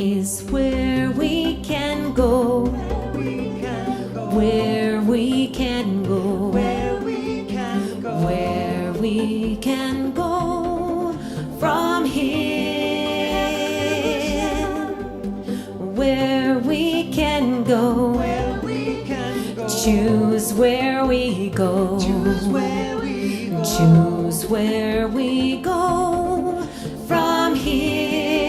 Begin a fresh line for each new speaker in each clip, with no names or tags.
is where we can go, where we can go, where we can go, where we can go from here, where we can go, where we can go, choose where we go, choose where we go, choose where we go from here.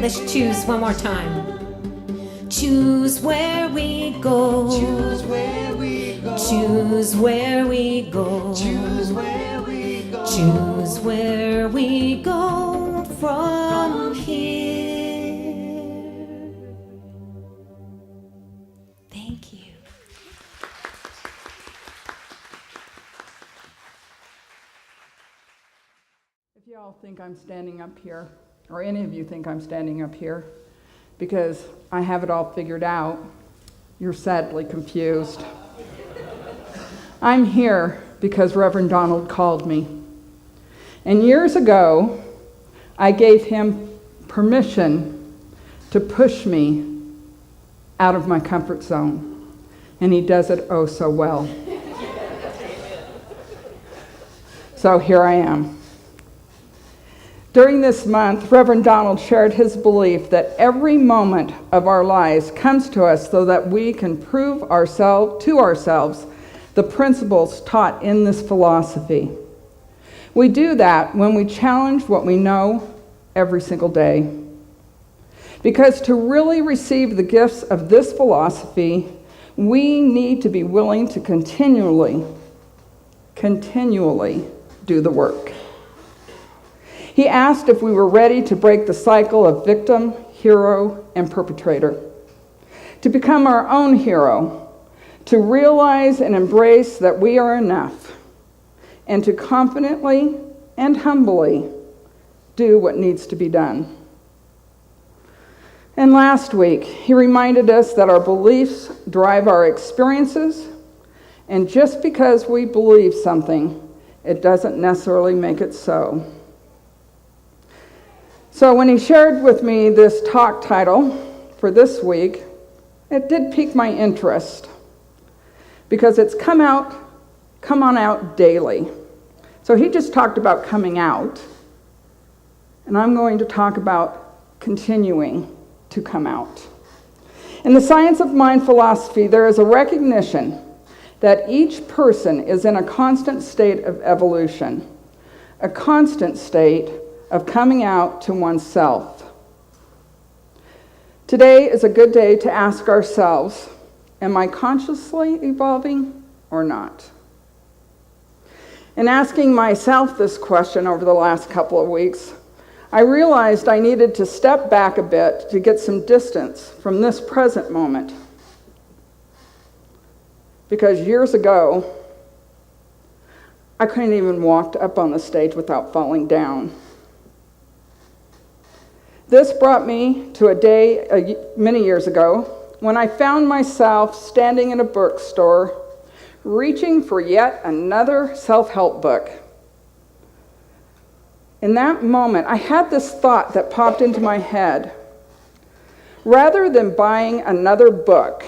Let's choose one more time. Choose where we go, choose where we go, choose where we go, choose where we go, choose where we go from here. Thank you.
If you all think I'm standing up here, or any of you think I'm standing up here, because I have it all figured out, you're sadly confused. I'm here because Reverend Donald called me. And years ago, I gave him permission to push me out of my comfort zone. And he does it oh so well. So here I am. During this month, Reverend Donald shared his belief that every moment of our lives comes to us so that we can prove to ourselves the principles taught in this philosophy. We do that when we challenge what we know every single day. Because to really receive the gifts of this philosophy, we need to be willing to continually do the work. He asked if we were ready to break the cycle of victim, hero, and perpetrator, to become our own hero, to realize and embrace that we are enough, and to confidently and humbly do what needs to be done. And last week, he reminded us that our beliefs drive our experiences, and just because we believe something, it doesn't necessarily make it so. So when he shared with me this talk title for this week, it did pique my interest because it's come on out daily. So he just talked about coming out, and I'm going to talk about continuing to come out. In the science of mind philosophy, there is a recognition that each person is in a constant state of evolution, a constant state of coming out to oneself. Today is a good day to ask ourselves, am I consciously evolving or not? In asking myself this question over the last couple of weeks, I realized I needed to step back a bit to get some distance from this present moment. Because years ago, I couldn't even walk up on the stage without falling down. This brought me to a day many years ago when I found myself standing in a bookstore reaching for yet another self-help book. In that moment, I had this thought that popped into my head. Rather than buying another book,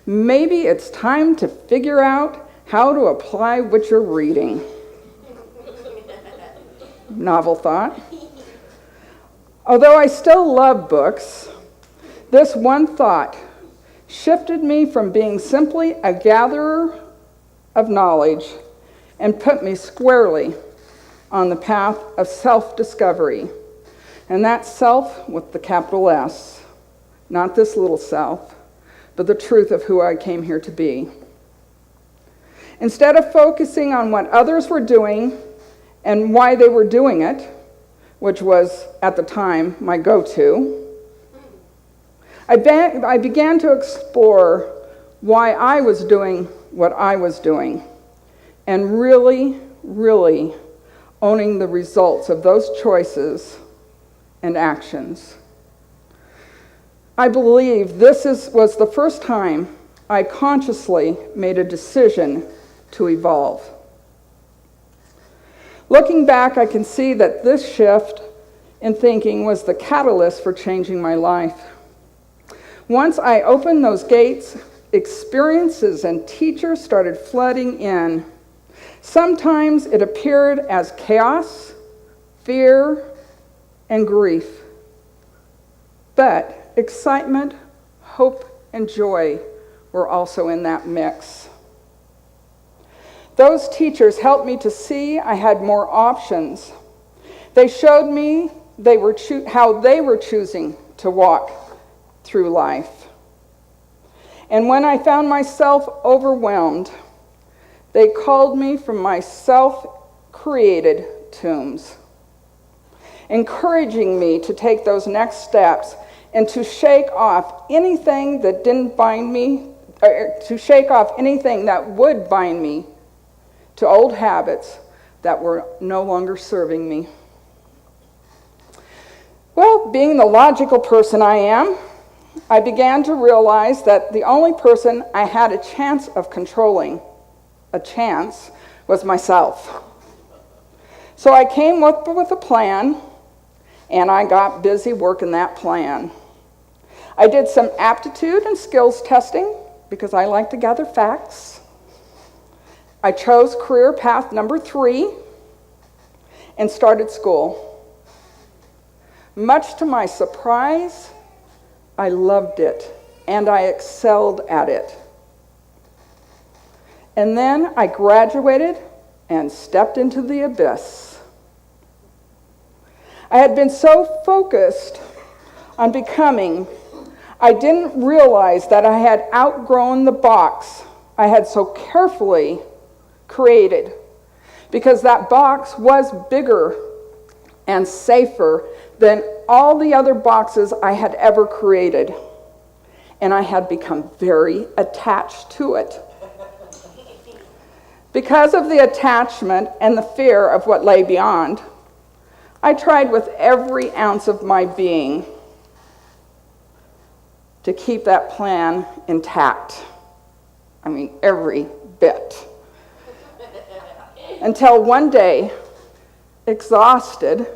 maybe it's time to figure out how to apply what you're reading. Novel thought. Although I still love books, this one thought shifted me from being simply a gatherer of knowledge and put me squarely on the path of self-discovery. And that's self with the capital S, not this little self, but the truth of who I came here to be. Instead of focusing on what others were doing and why they were doing it, which was, at the time, my go-to, I began to explore why I was doing what I was doing and really owning the results of those choices and actions. I believe this was the first time I consciously made a decision to evolve. Looking back, I can see that this shift in thinking was the catalyst for changing my life. Once I opened those gates, experiences and teachers started flooding in. Sometimes it appeared as chaos, fear, and grief. But excitement, hope, and joy were also in that mix. Those teachers helped me to see I had more options. They showed me how they were choosing to walk through life. And when I found myself overwhelmed, they called me from my self-created tombs, encouraging me to take those next steps and to shake off anything that didn't bind me, to shake off anything that would bind me to old habits that were no longer serving me. Well, being the logical person I am, I began to realize that the only person I had a chance of controlling, was myself. So I came up with a plan, and I got busy working that plan. I did some aptitude and skills testing because I like to gather facts. I chose career path number 3 and started school. Much to my surprise, I loved it and I excelled at it. And then I graduated and stepped into the abyss. I had been so focused on becoming, I didn't realize that I had outgrown the box I had so carefully created, because that box was bigger and safer than all the other boxes I had ever created. And I had become very attached to it. Because of the attachment and the fear of what lay beyond, I tried with every ounce of my being to keep that plan intact. I mean, every bit. Until one day, exhausted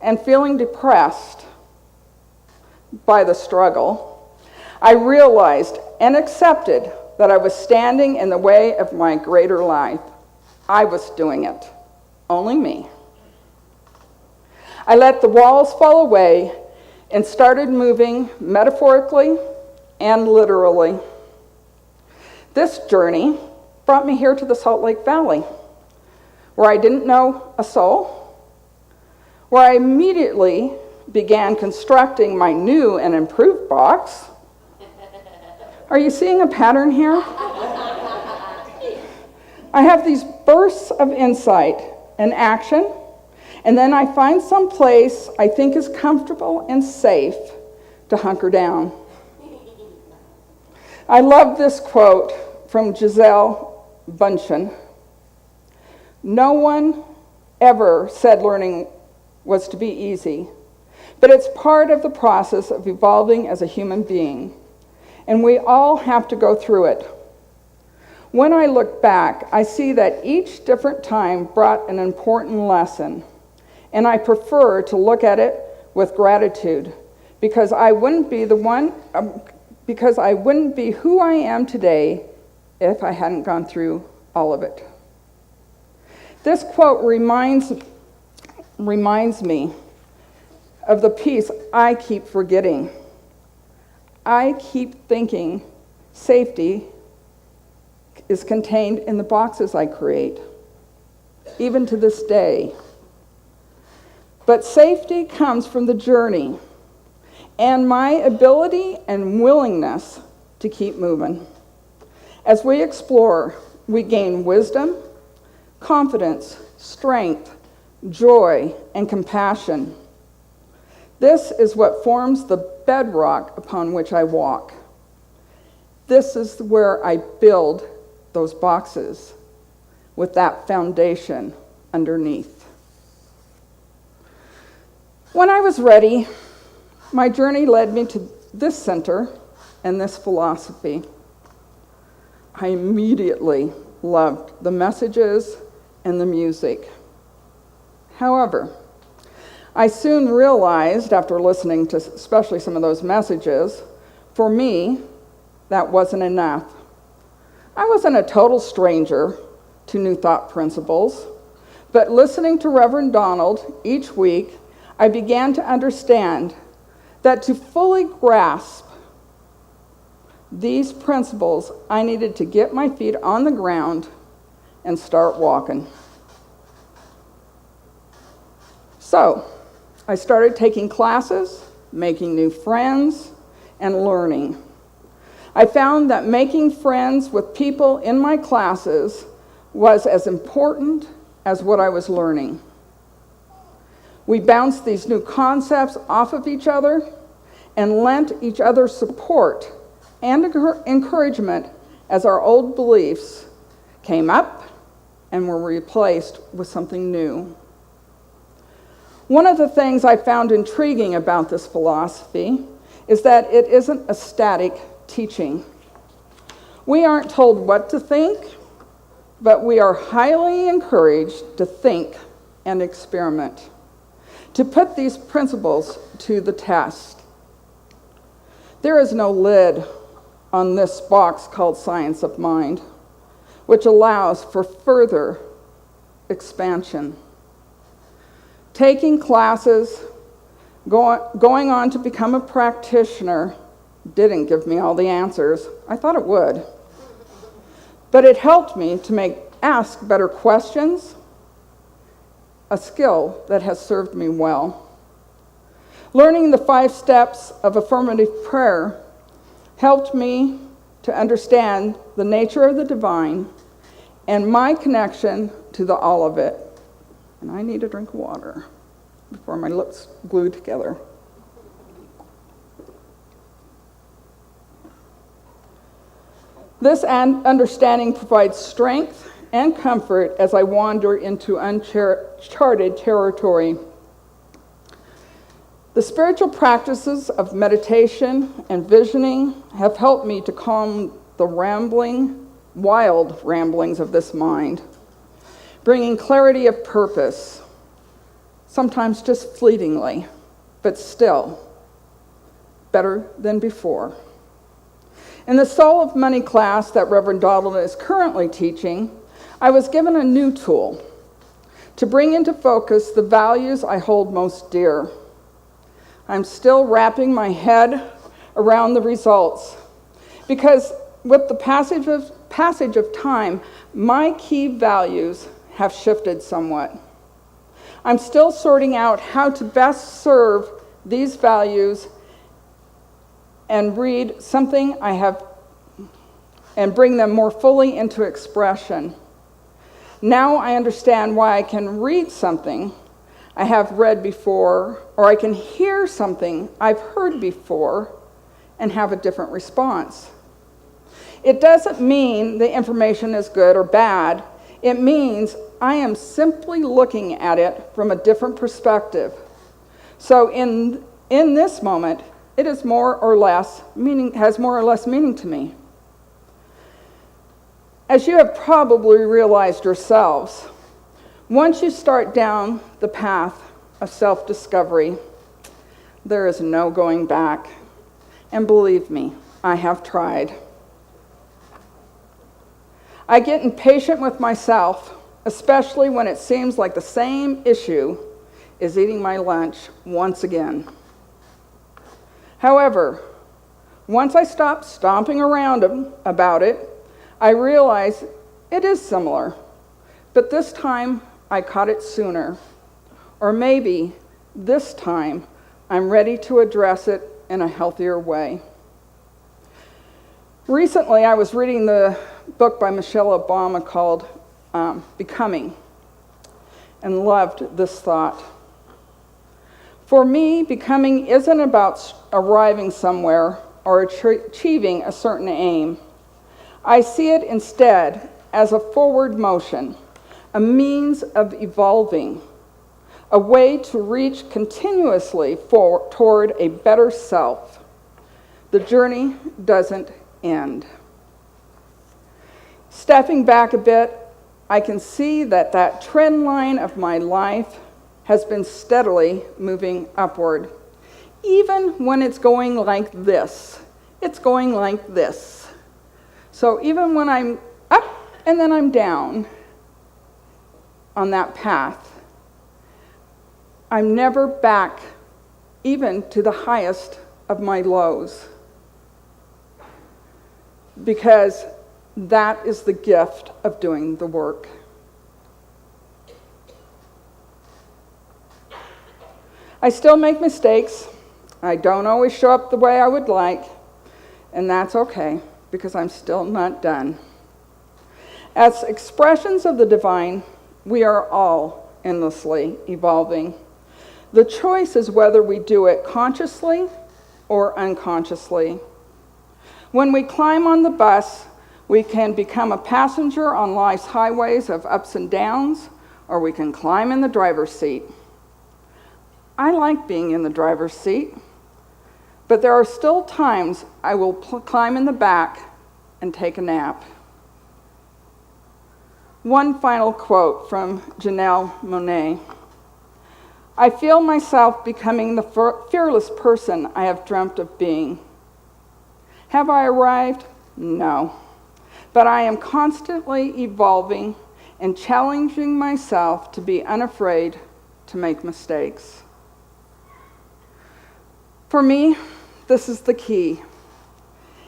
and feeling depressed by the struggle, I realized and accepted that I was standing in the way of my greater life. I was doing it, only me. I let the walls fall away and started moving metaphorically and literally. This journey brought me here to the Salt Lake Valley, where I didn't know a soul, where I immediately began constructing my new and improved box. Are you seeing a pattern here? I have these bursts of insight and action, and then I find some place I think is comfortable and safe to hunker down. I love this quote from Giselle Bundchen. No one ever said learning was to be easy, but it's part of the process of evolving as a human being, and we all have to go through it. When I look back, I see that each different time brought an important lesson, and I prefer to look at it with gratitude, because I wouldn't be who I am today if I hadn't gone through all of it. This quote reminds me of the piece I keep forgetting. I keep thinking safety is contained in the boxes I create, even to this day. But safety comes from the journey and my ability and willingness to keep moving. As we explore, we gain wisdom, confidence, strength, joy, and compassion. This is what forms the bedrock upon which I walk. This is where I build those boxes with that foundation underneath. When I was ready, my journey led me to this center and this philosophy. I immediately loved the messages and the music. However, I soon realized, after listening to especially some of those messages, for me, that wasn't enough. I wasn't a total stranger to New Thought principles, but listening to Reverend Donald each week, I began to understand that to fully grasp these principles, I needed to get my feet on the ground and start walking. So, I started taking classes, making new friends, and learning. I found that making friends with people in my classes was as important as what I was learning. We bounced these new concepts off of each other and lent each other support and encouragement as our old beliefs came up and were replaced with something new. One of the things I found intriguing about this philosophy is that it isn't a static teaching. We aren't told what to think, but we are highly encouraged to think and experiment, to put these principles to the test. There is no lid on this box called Science of Mind, which allows for further expansion. Taking classes, going on to become a practitioner didn't give me all the answers. I thought it would. But it helped me to ask better questions, a skill that has served me well. Learning the 5 steps of affirmative prayer helped me to understand the nature of the divine and my connection to the all of it. And I need a drink of water before my lips glue together. This understanding provides strength and comfort as I wander into uncharted territory. The spiritual practices of meditation and visioning have helped me to calm the wild ramblings of this mind, bringing clarity of purpose, sometimes just fleetingly, but still better than before. In the Soul of Money class that Reverend Donald is currently teaching, I was given a new tool to bring into focus the values I hold most dear. I'm still wrapping my head around the results because with the passage of time, my key values have shifted somewhat. I'm still sorting out how to best serve these values and read something I have and bring them more fully into expression. Now I understand why I can read something I have read before, or I can hear something I've heard before and have a different response. It doesn't mean the information is good or bad. It means I am simply looking at it from a different perspective. So in this moment, it is has more or less meaning to me. As you have probably realized yourselves, once you start down the path of self-discovery, there is no going back. And believe me, I have tried. I get impatient with myself, especially when it seems like the same issue is eating my lunch once again. However, once I stop stomping around about it, I realize it is similar, but this time I caught it sooner. Or maybe this time I'm ready to address it in a healthier way. Recently, I was reading the book by Michelle Obama called Becoming, and loved this thought. For me, becoming isn't about arriving somewhere or achieving a certain aim. I see it instead as a forward motion, a means of evolving, a way to reach continuously toward a better self. The journey doesn't end. Stepping back a bit, I can see that trend line of my life has been steadily moving upward. Even when it's going like this, it's going like this. So even when I'm up and then I'm down on that path, I'm never back even to the highest of my lows, because that is the gift of doing the work. I still make mistakes. I don't always show up the way I would like, and that's okay, because I'm still not done. As expressions of the divine, we are all endlessly evolving. The choice is whether we do it consciously or unconsciously. When we climb on the bus, we can become a passenger on life's highways of ups and downs, or we can climb in the driver's seat. I like being in the driver's seat, but there are still times I will climb in the back and take a nap. One final quote from Janelle Monáe. I feel myself becoming the fearless person I have dreamt of being. Have I arrived? No. But I am constantly evolving and challenging myself to be unafraid to make mistakes. For me, this is the key.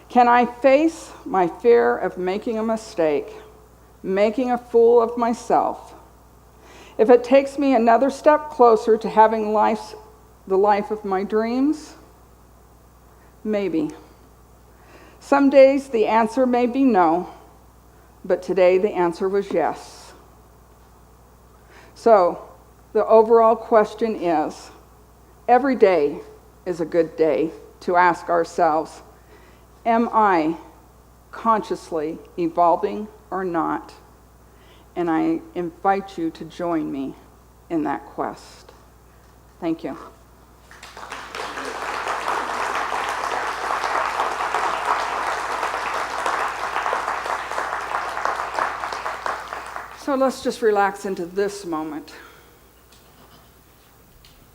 Can I face my fear of making a mistake, making a fool of myself? If it takes me another step closer to having the life of my dreams, maybe. Some days the answer may be no, but today the answer was yes. So the overall question is, every day is a good day to ask ourselves, am I consciously evolving or not? And I invite you to join me in that quest. Thank you. So let's just relax into this moment.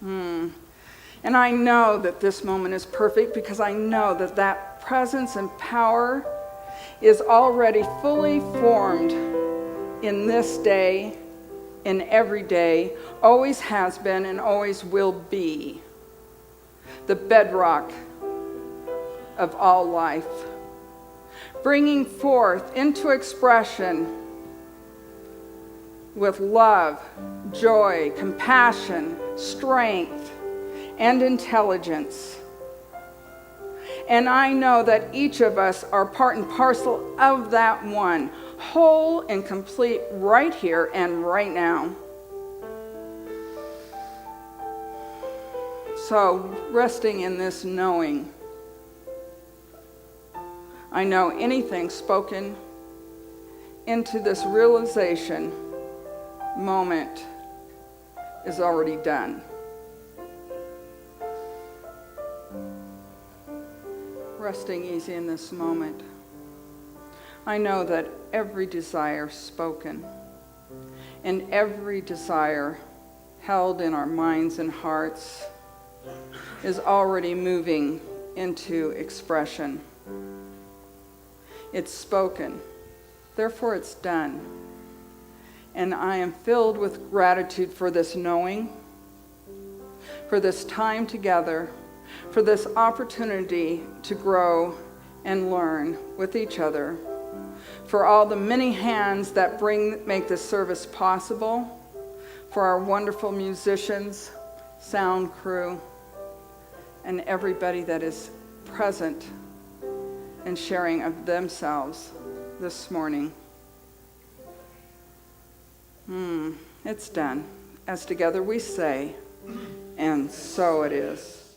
And I know that this moment is perfect because I know that that presence and power is already fully formed in this day, in every day, always has been and always will be the bedrock of all life, bringing forth into expression with love, joy, compassion, strength, and intelligence. And I know that each of us are part and parcel of that one, whole and complete right here and right now. So, resting in this knowing, I know anything spoken into this realization moment is already done. Resting easy in this moment, I know that every desire spoken and every desire held in our minds and hearts is already moving into expression. It's spoken, therefore it's done. And I am filled with gratitude for this knowing, for this time together, for this opportunity to grow and learn with each other, for all the many hands that make this service possible, for our wonderful musicians, sound crew, and everybody that is present and sharing of themselves this morning. It's done. As together we say, and so it is.